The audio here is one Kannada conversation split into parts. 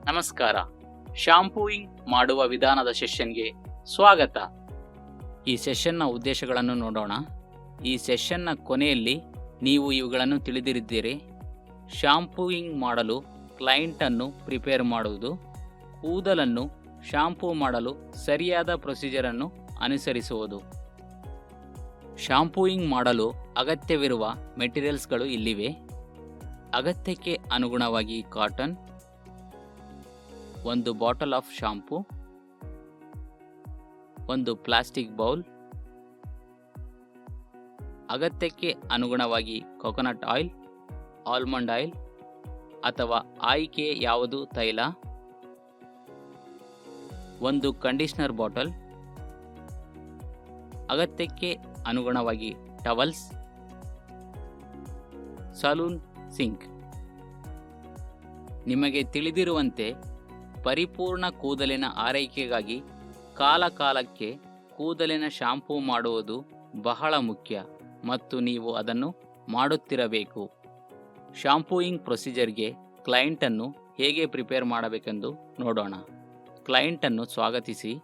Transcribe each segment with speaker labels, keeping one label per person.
Speaker 1: ನಮಸ್ಕಾರ. ಶಾಂಪೂಯಿಂಗ್ ಮಾಡುವ ವಿಧಾನದ ಸೆಷನ್ಗೆ ಸ್ವಾಗತ. ಈ ಸೆಷನ್ನ ಉದ್ದೇಶಗಳನ್ನು ನೋಡೋಣ. ಈ ಸೆಷನ್ನ ಕೊನೆಯಲ್ಲಿ ನೀವು ಇವುಗಳನ್ನು ತಿಳಿದಿರಿದ್ದೀರಿ. ಶಾಂಪೂಯಿಂಗ್ ಮಾಡಲು ಕ್ಲೈಂಟನ್ನು ಪ್ರಿಪೇರ್ ಮಾಡುವುದು, ಕೂದಲನ್ನು ಶಾಂಪೂ ಮಾಡಲು ಸರಿಯಾದ ಪ್ರೊಸೀಜರನ್ನು ಅನುಸರಿಸುವುದು. ಶಾಂಪೂಯಿಂಗ್ ಮಾಡಲು ಅಗತ್ಯವಿರುವ ಮೆಟೀರಿಯಲ್ಸ್ಗಳು ಇಲ್ಲಿವೆ. ಅಗತ್ಯಕ್ಕೆ ಅನುಗುಣವಾಗಿ ಕಾಟನ್, ಒಂದು ಬಾಟಲ್ ಆಫ್ ಶಾಂಪೂ, ಒಂದು ಪ್ಲಾಸ್ಟಿಕ್ ಬೌಲ್, ಅಗತ್ಯಕ್ಕೆ ಅನುಗುಣವಾಗಿ ಕೊಕೊನಟ್ ಆಯಿಲ್, ಆಲ್ಮಂಡ್ ಆಯಿಲ್ ಅಥವಾ ಆಯ್ಕೆ ಯಾವುದು ತೈಲ, ಒಂದು ಕಂಡೀಷನರ್ ಬಾಟಲ್, ಅಗತ್ಯಕ್ಕೆ ಅನುಗುಣವಾಗಿ ಟವಲ್ಸ್, ಸಲೂನ್ ಸಿಂಕ್. ನಿಮಗೆ ತಿಳಿದಿರುವಂತೆ ಪರಿಪೂರ್ಣ ಕೂದಲಿನ ಆರೈಕೆಗಾಗಿ ಕಾಲಕಾಲಕ್ಕೆ ಕೂದಲಿನ ಶಾಂಪೂ ಮಾಡುವುದು ಬಹಳ ಮುಖ್ಯ ಮತ್ತು ನೀವು ಅದನ್ನು ಮಾಡುತ್ತಿರಬೇಕು. ಶಾಂಪೂಯಿಂಗ್ ಪ್ರೊಸೀಜರ್ಗೆ ಕ್ಲೈಂಟನ್ನು ಹೇಗೆ ಪ್ರಿಪೇರ್ ಮಾಡಬೇಕೆಂದು ನೋಡೋಣ. ಕ್ಲೈಂಟನ್ನು ಸ್ವಾಗತಿಸಿ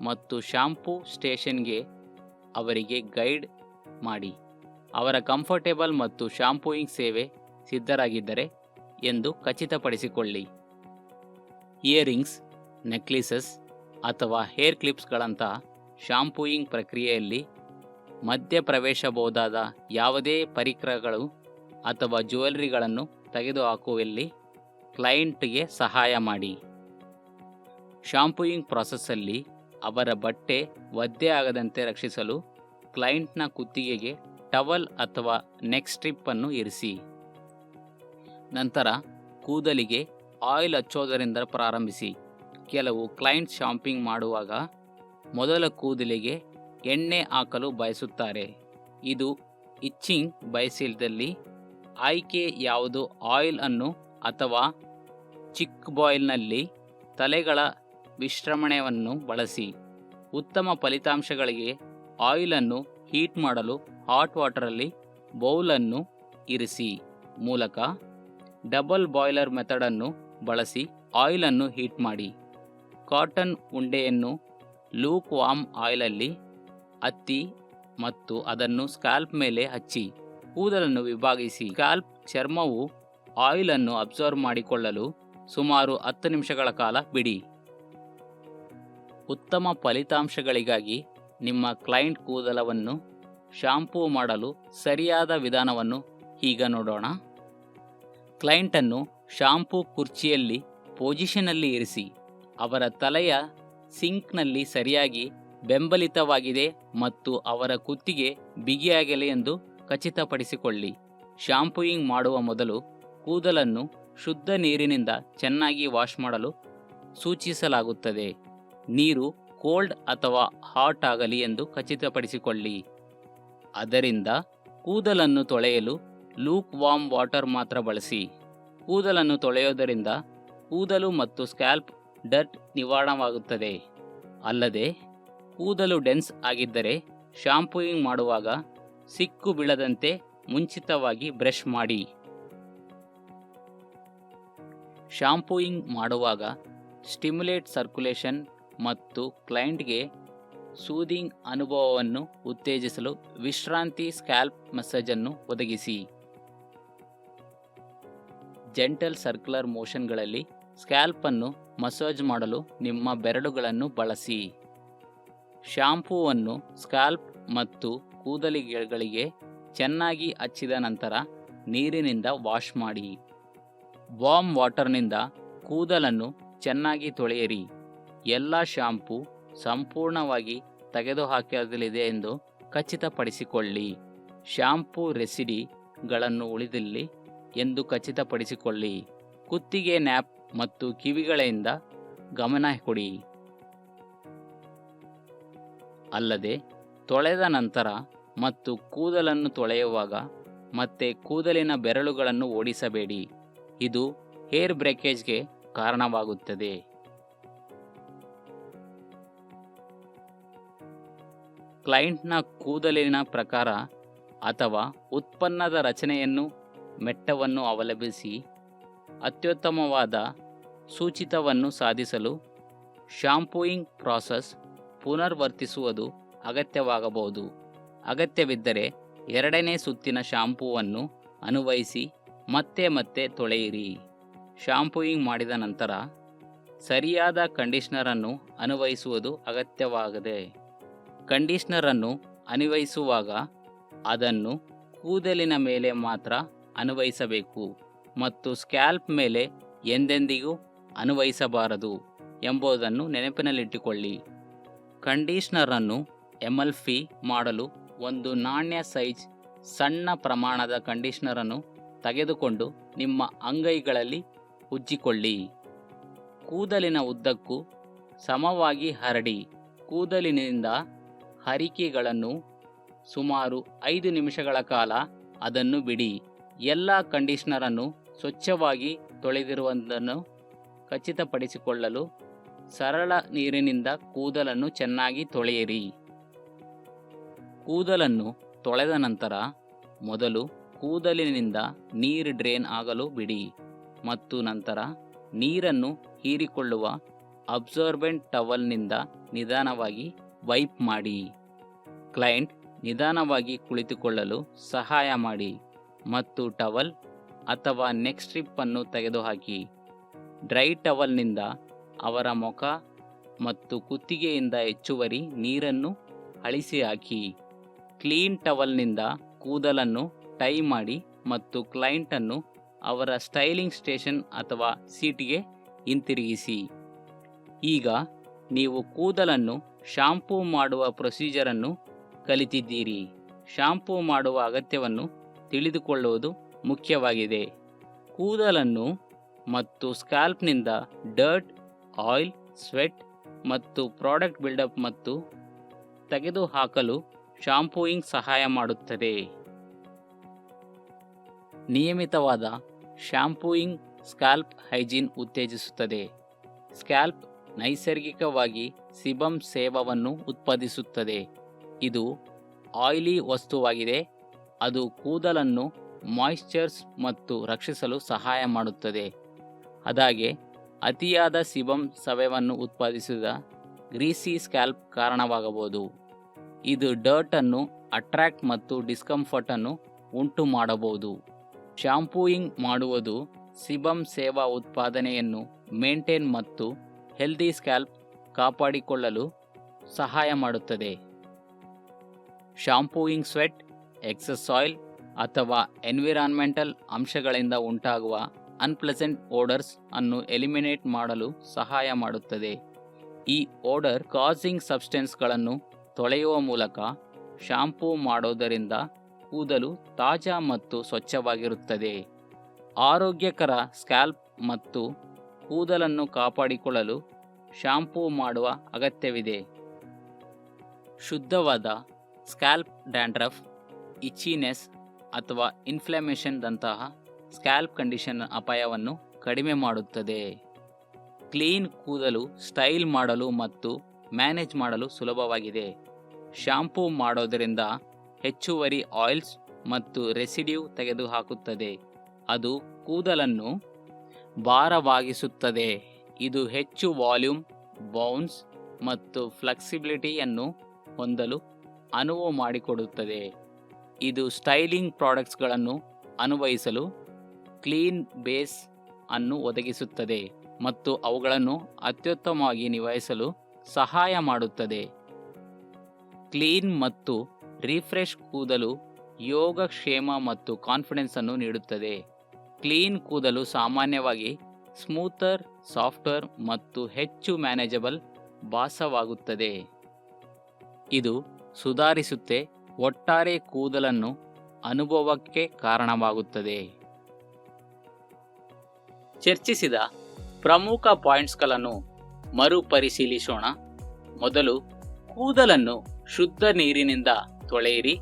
Speaker 1: ಮತ್ತು ಶಾಂಪೂ ಸ್ಟೇಷನ್ಗೆ ಅವರಿಗೆ ಗೈಡ್ ಮಾಡಿ. ಅವರ ಕಂಫರ್ಟೇಬಲ್ ಮತ್ತು ಶಾಂಪೂಯಿಂಗ್ ಸೇವೆ ಸಿದ್ಧರಾಗಿದ್ದರೆ ಎಂದು ಖಚಿತಪಡಿಸಿಕೊಳ್ಳಿ. ಇಯರಿಂಗ್ಸ್, ನೆಕ್ಲೇಸಸ್ ಅಥವಾ ಹೇರ್ ಕ್ಲಿಪ್ಸ್ಗಳಂತಹ ಶಾಂಪೂಯಿಂಗ್ ಪ್ರಕ್ರಿಯೆಯಲ್ಲಿ ಮಧ್ಯಪ್ರವೇಶಬಹುದಾದ ಯಾವುದೇ ಪರಿಕರಗಳು ಅಥವಾ ಜ್ಯುವೆಲರಿಗಳನ್ನು ತೆಗೆದುಹಾಕುವಲ್ಲಿ ಕ್ಲೈಂಟ್ಗೆ ಸಹಾಯ ಮಾಡಿ. ಶಾಂಪೂಯಿಂಗ್ ಪ್ರಾಸೆಸ್ಸಲ್ಲಿ ಅವರ ಬಟ್ಟೆ ಒದ್ದೆ ಆಗದಂತೆ ರಕ್ಷಿಸಲು ಕ್ಲೈಂಟ್ನ ಕುತ್ತಿಗೆಗೆ ಟವಲ್ ಅಥವಾ ನೆಕ್ ಸ್ಟ್ರಿಪ್ಪನ್ನು ಇರಿಸಿ. ನಂತರ ಕೂದಲಿಗೆ ಆಯಿಲ್ ಹಚ್ಚೋದರಿಂದ ಪ್ರಾರಂಭಿಸಿ. ಕೆಲವು ಕ್ಲೈಂಟ್ ಶಾಂಪಿಂಗ್ ಮಾಡುವಾಗ ಮೊದಲ ಕೂದಲಿಗೆ ಎಣ್ಣೆ ಹಾಕಲು ಬಯಸುತ್ತಾರೆ. ಇದು ಇಚ್ಚಿಂಗ್ ಬಯಸಿದಲ್ಲಿ ಆಯ್ಕೆ ಯಾವುದು ಆಯಿಲ್ ಅನ್ನು ಅಥವಾ ಚಿಕ್ ಬಾಯ್ಲ್ನಲ್ಲಿ ತಲೆಗಳ ವಿಶ್ರಮಣೆಯನ್ನು ಬಳಸಿ. ಉತ್ತಮ ಫಲಿತಾಂಶಗಳಿಗೆ ಆಯಿಲನ್ನು ಹೀಟ್ ಮಾಡಲು ಹಾಟ್ ವಾಟರಲ್ಲಿ ಬೌಲನ್ನು ಇರಿಸಿ ಮೂಲಕ ಡಬಲ್ ಬಾಯ್ಲರ್ ಮೆಥಡನ್ನು ಬಳಸಿ ಆಯಿಲನ್ನು ಹೀಟ್ ಮಾಡಿ. ಕಾಟನ್ ಉಂಡೆಯನ್ನು ಲೂಕ್ ವಾರ್ಮ್ ಆಯಿಲಲ್ಲಿ ಅತ್ತಿ ಮತ್ತು ಅದನ್ನು ಸ್ಕ್ಯಾಲ್ಪ್ ಮೇಲೆ ಹಚ್ಚಿ ಕೂದಲನ್ನು ವಿಭಾಗಿಸಿ. ಸ್ಕ್ಯಾಲ್ಪ್ ಚರ್ಮವು ಆಯಿಲನ್ನು ಅಬ್ಸರ್ವ್ ಮಾಡಿಕೊಳ್ಳಲು ಸುಮಾರು 10 ನಿಮಿಷಗಳ ಕಾಲ ಬಿಡಿ. ಉತ್ತಮ ಫಲಿತಾಂಶಗಳಿಗಾಗಿ ನಿಮ್ಮ ಕ್ಲೈಂಟ್ ಕೂದಲವನ್ನು ಶಾಂಪೂ ಮಾಡಲು ಸರಿಯಾದ ವಿಧಾನವನ್ನು ಈಗ ನೋಡೋಣ. ಕ್ಲೈಂಟನ್ನು ಶಾಂಪೂ ಕುರ್ಚಿಯಲ್ಲಿ ಪೊಸಿಷನ್ನಲ್ಲಿ ಇರಿಸಿ. ಅವರ ತಲೆಯ ಸಿಂಕ್ನಲ್ಲಿ ಸರಿಯಾಗಿ ಬೆಂಬಲಿತವಾಗಿದೆ ಮತ್ತು ಅವರ ಕುತ್ತಿಗೆ ಬಿಗಿಯಾಗಲಿ ಎಂದು ಖಚಿತಪಡಿಸಿಕೊಳ್ಳಿ. ಶಾಂಪೂಯಿಂಗ್ ಮಾಡುವ ಮೊದಲು ಕೂದಲನ್ನು ಶುದ್ಧ ನೀರಿನಿಂದ ಚೆನ್ನಾಗಿ ವಾಶ್ ಮಾಡಲು ಸೂಚಿಸಲಾಗುತ್ತದೆ. ನೀರು ಕೋಲ್ಡ್ ಅಥವಾ ಹಾಟ್ ಆಗಲಿ ಎಂದು ಖಚಿತಪಡಿಸಿಕೊಳ್ಳಿ. ಅದರಿಂದ ಕೂದಲನ್ನು ತೊಳೆಯಲು ಲೂಕ್ ವಾರ್ಮ್ ವಾಟರ್ ಮಾತ್ರ ಬಳಸಿ. ಕೂದಲನ್ನು ತೊಳೆಯೋದರಿಂದ ಕೂದಲು ಮತ್ತು ಸ್ಕ್ಯಾಲ್ಪ್ ಡರ್ಟ್ ನಿವಾರಣವಾಗುತ್ತದೆ. ಅಲ್ಲದೆ ಕೂದಲು ಡೆನ್ಸ್ ಆಗಿದ್ದರೆ ಶಾಂಪೂಯಿಂಗ್ ಮಾಡುವಾಗ ಸಿಕ್ಕು ಬೀಳದಂತೆ ಮುಂಚಿತವಾಗಿ ಬ್ರಷ್ ಮಾಡಿ. ಶಾಂಪೂಯಿಂಗ್ ಮಾಡುವಾಗ ಸ್ಟಿಮ್ಯುಲೇಟ್ ಸರ್ಕ್ಯುಲೇಷನ್ ಮತ್ತು ಕ್ಲೈಂಟ್ಗೆ ಸೂದಿಂಗ್ ಅನುಭವವನ್ನು ಉತ್ತೇಜಿಸಲು ವಿಶ್ರಾಂತಿ ಸ್ಕ್ಯಾಲ್ಪ್ ಮಸಾಜನ್ನು ಒದಗಿಸಿ. ಜೆಂಟಲ್ ಸರ್ಕ್ಯುಲರ್ ಮೋಷನ್ಗಳಲ್ಲಿ ಸ್ಕ್ಯಾಲ್ಪನ್ನು ಮಸಾಜ್ ಮಾಡಲು ನಿಮ್ಮ ಬೆರಳುಗಳನ್ನು ಬಳಸಿ. ಶಾಂಪೂವನ್ನು ಸ್ಕ್ಯಾಲ್ಪ್ ಮತ್ತು ಕೂದಲಿಗೆಗಳಿಗೆ ಚೆನ್ನಾಗಿ ಹಚ್ಚಿದ ನಂತರ ನೀರಿನಿಂದ ವಾಶ್ ಮಾಡಿ. ವಾರ್ಮ್ ವಾಟರ್ನಿಂದ ಕೂದಲನ್ನು ಚೆನ್ನಾಗಿ ತೊಳೆಯಿರಿ. ಎಲ್ಲ ಶಾಂಪೂ ಸಂಪೂರ್ಣವಾಗಿ ತೆಗೆದುಹಾಕಲಿದೆ ಎಂದು ಖಚಿತಪಡಿಸಿಕೊಳ್ಳಿ. ಶಾಂಪೂ ರೆಸಿಡಿಗಳನ್ನು ಉಳಿದಿಲ್ಲ ಎಂದು ಖಚಿತಪಡಿಸಿಕೊಳ್ಳಿ. ಕುತ್ತಿಗೆ ನ್ಯಾಪ್ ಮತ್ತು ಕಿವಿಗಳಿಂದ ಗಮನ ಕೊಡಿ. ಅಲ್ಲದೆ ತೊಳೆದ ನಂತರ ಮತ್ತು ಕೂದಲನ್ನು ತೊಳೆಯುವಾಗ ಮತ್ತೆ ಕೂದಲಿನ ಬೆರಳುಗಳನ್ನು ಓಡಿಸಬೇಡಿ. ಇದು ಹೇರ್ ಬ್ರೇಕೇಜ್ಗೆ ಕಾರಣವಾಗುತ್ತದೆ. ಕ್ಲೈಂಟ್ನ ಕೂದಲಿನ ಪ್ರಕಾರ ಅಥವಾ ಉತ್ಪನ್ನದ ರಚನೆಯನ್ನು ಮೆಟ್ಟವನ್ನು ಅವಲಂಬಿಸಿ ಅತ್ಯುತ್ತಮವಾದ ಸೂಚಿತವನ್ನು ಸಾಧಿಸಲು ಶಾಂಪೂಯಿಂಗ್ ಪ್ರಾಸೆಸ್ ಪುನರ್ವರ್ತಿಸುವುದು ಅಗತ್ಯವಾಗಬಹುದು. ಅಗತ್ಯವಿದ್ದರೆ ಎರಡನೇ ಸುತ್ತಿನ ಶಾಂಪೂವನ್ನು ಅನ್ವಯಿಸಿ ಮತ್ತೆ ಮತ್ತೆ ತೊಳೆಯಿರಿ. ಶಾಂಪೂಯಿಂಗ್ ಮಾಡಿದ ನಂತರ ಸರಿಯಾದ ಕಂಡೀಷ್ನರನ್ನು ಅನ್ವಯಿಸುವುದು ಅಗತ್ಯವಾಗಿದೆ. ಕಂಡೀಷ್ನರನ್ನು ಅನ್ವಯಿಸುವಾಗ ಅದನ್ನು ಕೂದಲಿನ ಮೇಲೆ ಮಾತ್ರ ಅನ್ವಯಿಸಬೇಕು ಮತ್ತು ಸ್ಕ್ಯಾಲ್ಪ್ ಮೇಲೆ ಎಂದೆಂದಿಗೂ ಅನ್ವಯಿಸಬಾರದು ಎಂಬುದನ್ನು ನೆನಪಿನಲ್ಲಿಟ್ಟುಕೊಳ್ಳಿ. ಕಂಡೀಷ್ನರನ್ನು ಎಮಲ್ಫಿ ಮಾಡಲು ಒಂದು ನಾಣ್ಯ ಸೈಜ್ ಸಣ್ಣ ಪ್ರಮಾಣದ ಕಂಡೀಷ್ನರನ್ನು ತೆಗೆದುಕೊಂಡು ನಿಮ್ಮ ಅಂಗೈಗಳಲ್ಲಿ ಉಜ್ಜಿಕೊಳ್ಳಿ. ಕೂದಲಿನ ಉದ್ದಕ್ಕೂ ಸಮವಾಗಿ ಹರಡಿ ಕೂದಲಿನಿಂದ ಹರಿಕೆಗಳನ್ನು ಸುಮಾರು 5 ನಿಮಿಷಗಳ ಕಾಲ ಅದನ್ನು ಬಿಡಿ. ಎಲ್ಲ ಕಂಡೀಷ್ನರನ್ನು ಸ್ವಚ್ಛವಾಗಿ ತೊಳೆದಿರುವುದನ್ನು ಖಚಿತಪಡಿಸಿಕೊಳ್ಳಲು ಸರಳ ನೀರಿನಿಂದ ಕೂದಲನ್ನು ಚೆನ್ನಾಗಿ ತೊಳೆಯಿರಿ. ಕೂದಲನ್ನು ತೊಳೆದ ನಂತರ ಮೊದಲು ಕೂದಲಿನಿಂದ ನೀರು ಡ್ರೈನ್ ಆಗಲು ಬಿಡಿ ಮತ್ತು ನಂತರ ನೀರನ್ನು ಹೀರಿಕೊಳ್ಳುವ ಅಬ್ಸಾರ್ಬೆಂಟ್ ಟವಲ್ನಿಂದ ನಿಧಾನವಾಗಿ ವೈಪ್ ಮಾಡಿ. ಕ್ಲೈಂಟ್ ನಿಧಾನವಾಗಿ ಕುಳಿತುಕೊಳ್ಳಲು ಸಹಾಯ ಮಾಡಿ ಮತ್ತು ಟವಲ್ ಅಥವಾ ನೆಕ್ ಸ್ಟ್ರಿಪ್ಪನ್ನು ತೆಗೆದುಹಾಕಿ. ಡ್ರೈ ಟವಲ್ನಿಂದ ಅವರ ಮುಖ ಮತ್ತು ಕುತ್ತಿಗೆಯಿಂದ ಹೆಚ್ಚುವರಿ ನೀರನ್ನು ಅಳಿಸಿ ಹಾಕಿ. ಕ್ಲೀನ್ ಟವಲ್ನಿಂದ ಕೂದಲನ್ನು ಟೈ ಮಾಡಿ ಮತ್ತು ಕ್ಲೈಂಟನ್ನು ಅವರ ಸ್ಟೈಲಿಂಗ್ ಸ್ಟೇಷನ್ ಅಥವಾ ಸೀಟಿಗೆ ಹಿಂತಿರುಗಿಸಿ. ಈಗ ನೀವು ಕೂದಲನ್ನು ಶಾಂಪೂ ಮಾಡುವ ಪ್ರೊಸೀಜರನ್ನು ಕಲಿತಿದ್ದೀರಿ. ಶಾಂಪೂ ಮಾಡುವ ಅಗತ್ಯವನ್ನು ತಿಳಿದುಕೊಳ್ಳುವುದು ಮುಖ್ಯವಾಗಿದೆ. ಕೂದಲನ್ನು ಮತ್ತು ಸ್ಕ್ಯಾಲ್ಪ್ನಿಂದ ಡರ್ಟ್, ಆಯಿಲ್, ಸ್ವೆಟ್ ಮತ್ತು ಪ್ರಾಡಕ್ಟ್ ಬಿಲ್ಡಪ್ ಮತ್ತು ತೆಗೆದುಹಾಕಲು ಶಾಂಪೂಯಿಂಗ್ ಸಹಾಯ ಮಾಡುತ್ತದೆ. ನಿಯಮಿತವಾದ ಶಾಂಪೂಯಿಂಗ್ ಸ್ಕ್ಯಾಲ್ಪ್ ಹೈಜೀನ್ ಉತ್ತೇಜಿಸುತ್ತದೆ. ಸ್ಕ್ಯಾಲ್ಪ್ ನೈಸರ್ಗಿಕವಾಗಿ ಸಿಬಮ್ ಸೇಬವನ್ನು ಉತ್ಪಾದಿಸುತ್ತದೆ. ಇದು ಆಯಿಲಿ ವಸ್ತುವಾಗಿದೆ. ಅದು ಕೂದಲನ್ನು ಮಾಯಿಶ್ಚರ್ಸ್ ಮತ್ತು ರಕ್ಷಿಸಲು ಸಹಾಯ ಮಾಡುತ್ತದೆ. ಅದಾಗೆ ಅತಿಯಾದ ಸಿಬಮ್ ಸವೆವನ್ನು ಉತ್ಪಾದಿಸಿದ ಗ್ರೀಸಿ ಸ್ಕ್ಯಾಲ್ಪ್ ಕಾರಣವಾಗಬಹುದು. ಇದು ಡರ್ಟನ್ನು ಅಟ್ರಾಕ್ಟ್ ಮತ್ತು ಡಿಸ್ಕಂಫರ್ಟನ್ನು ಉಂಟು ಮಾಡಬಹುದು. ಶಾಂಪೂಯಿಂಗ್ ಮಾಡುವುದು ಸಿಬಮ್ ಸೇವಾ ಉತ್ಪಾದನೆಯನ್ನು ಮೇಂಟೈನ್ ಮತ್ತು ಹೆಲ್ದಿ ಸ್ಕ್ಯಾಲ್ಪ್ ಕಾಪಾಡಿಕೊಳ್ಳಲು ಸಹಾಯ ಮಾಡುತ್ತದೆ. ಶಾಂಪೂಯಿಂಗ್ ಸ್ವೆಟ್, ಎಕ್ಸಸ್ ಆಯಿಲ್ ಅಥವಾ ಎನ್ವಿರಾನ್ಮೆಂಟಲ್ ಅಂಶಗಳಿಂದ ಉಂಟಾಗುವ ಅನ್ಪ್ಲೆಸೆಂಟ್ ಓಡರ್ಸ್ ಅನ್ನು ಎಲಿಮಿನೇಟ್ ಮಾಡಲು ಸಹಾಯ ಮಾಡುತ್ತದೆ. ಈ ಓಡರ್ ಕಾಸಿಂಗ್ ಸಬ್ಸ್ಟೆನ್ಸ್ಗಳನ್ನು ತೊಳೆಯುವ ಮೂಲಕ ಶಾಂಪೂ ಮಾಡೋದರಿಂದ ಕೂದಲು ತಾಜಾ ಮತ್ತು ಸ್ವಚ್ಛವಾಗಿರುತ್ತದೆ. ಆರೋಗ್ಯಕರ ಸ್ಕ್ಯಾಲ್ಪ್ ಮತ್ತು ಕೂದಲನ್ನು ಕಾಪಾಡಿಕೊಳ್ಳಲು ಶಾಂಪೂ ಮಾಡುವ ಅಗತ್ಯವಿದೆ. ಶುದ್ಧವಾದ ಸ್ಕ್ಯಾಲ್ಪ್ ಡ್ಯಾಂಡ್ರಫ್, ಇಚಿನೆಸ್ ಅಥವಾ ಇನ್ಫ್ಲಮೇಷನ್ ದಂತಹ ಸ್ಕ್ಯಾಲ್ಪ್ ಕಂಡೀಷನ್ ಅಪಾಯವನ್ನು ಕಡಿಮೆ ಮಾಡುತ್ತದೆ. ಕ್ಲೀನ್ ಕೂದಲು ಸ್ಟೈಲ್ ಮಾಡಲು ಮತ್ತು ಮ್ಯಾನೇಜ್ ಮಾಡಲು ಸುಲಭವಾಗಿದೆ. ಶಾಂಪೂ ಮಾಡೋದರಿಂದ ಹೆಚ್ಚುವರಿ ಆಯಿಲ್ಸ್ ಮತ್ತು ರೆಸಿಡ್ಯೂ ತೆಗೆದುಹಾಕುತ್ತದೆ. ಅದು ಕೂದಲನ್ನು ಭಾರವಾಗಿಸುತ್ತದೆ. ಇದು ಹೆಚ್ಚು ವಾಲ್ಯೂಮ್, ಬೌನ್ಸ್ ಮತ್ತು ಫ್ಲೆಕ್ಸಿಬಿಲಿಟಿಯನ್ನು ಹೊಂದಲು ಅನುವು ಮಾಡಿಕೊಡುತ್ತದೆ. ಇದು ಸ್ಟೈಲಿಂಗ್ ಪ್ರಾಡಕ್ಟ್ಸ್ಗಳನ್ನು ಅನ್ವಯಿಸಲು ಕ್ಲೀನ್ ಬೇಸ್ ಅನ್ನು ಒದಗಿಸುತ್ತದೆ ಮತ್ತು ಅವುಗಳನ್ನು ಅತ್ಯುತ್ತಮವಾಗಿ ನಿಭಾಯಿಸಲು ಸಹಾಯ ಮಾಡುತ್ತದೆ. ಕ್ಲೀನ್ ಮತ್ತು ರಿಫ್ರೆಶ್ ಕೂದಲು ಯೋಗಕ್ಷೇಮ ಮತ್ತು ಕಾನ್ಫಿಡೆನ್ಸ್ ಅನ್ನು ನೀಡುತ್ತದೆ. ಕ್ಲೀನ್ ಕೂದಲು ಸಾಮಾನ್ಯವಾಗಿ ಸ್ಮೂತರ್, ಸಾಫ್ಟರ್ ಮತ್ತು ಹೆಚ್ಚು ಮ್ಯಾನೇಜಬಲ್ ಭಾಸವಾಗುತ್ತದೆ. ಇದು ಸುಧಾರಿಸುತ್ತೆ ಒಟ್ಟಾರೆ ಕೂದಲನ್ನು ಅನುಭವಕ್ಕೆ ಕಾರಣವಾಗುತ್ತದೆ. ಚರ್ಚಿಸಿದ ಪ್ರಮುಖ ಪಾಯಿಂಟ್ಸ್ಗಳನ್ನು ಮರುಪರಿಶೀಲಿಸೋಣ. ಮೊದಲು, ಕೂದಲನ್ನು ಶುದ್ಧ ನೀರಿನಿಂದ ತೊಳೆಯಿರಿ.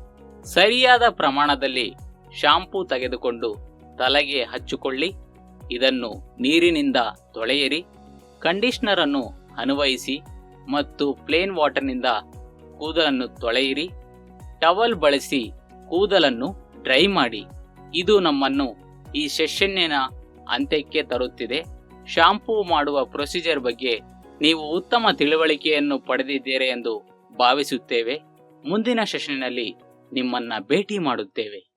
Speaker 1: ಸರಿಯಾದ ಪ್ರಮಾಣದಲ್ಲಿ ಶಾಂಪೂ ತೆಗೆದುಕೊಂಡು ತಲೆಗೆ ಹಚ್ಚಿಕೊಳ್ಳಿ. ಇದನ್ನು ನೀರಿನಿಂದ ತೊಳೆಯಿರಿ. ಕಂಡೀಷ್ನರನ್ನು ಅನ್ವಯಿಸಿ ಮತ್ತು ಪ್ಲೇನ್ ವಾಟರ್ನಿಂದ ಕೂದಲನ್ನು ತೊಳೆಯಿರಿ. ಟವಲ್ ಬಳಸಿ ಕೂದಲನ್ನು ಡ್ರೈ ಮಾಡಿ. ಇದು ನಮ್ಮನ್ನು ಈ ಸೆಷನ್ನಿನ ಅಂತ್ಯಕ್ಕೆ ತರುತ್ತಿದೆ. ಶಾಂಪೂ ಮಾಡುವ ಪ್ರೊಸೀಜರ್ ಬಗ್ಗೆ ನೀವು ಉತ್ತಮ ತಿಳುವಳಿಕೆಯನ್ನು ಪಡೆದಿದ್ದೀರಿ ಎಂದು ಭಾವಿಸುತ್ತೇವೆ. ಮುಂದಿನ ಸೆಷನ್ನಲ್ಲಿ ನಿಮ್ಮನ್ನ ಭೇಟಿ ಮಾಡುತ್ತೇವೆ.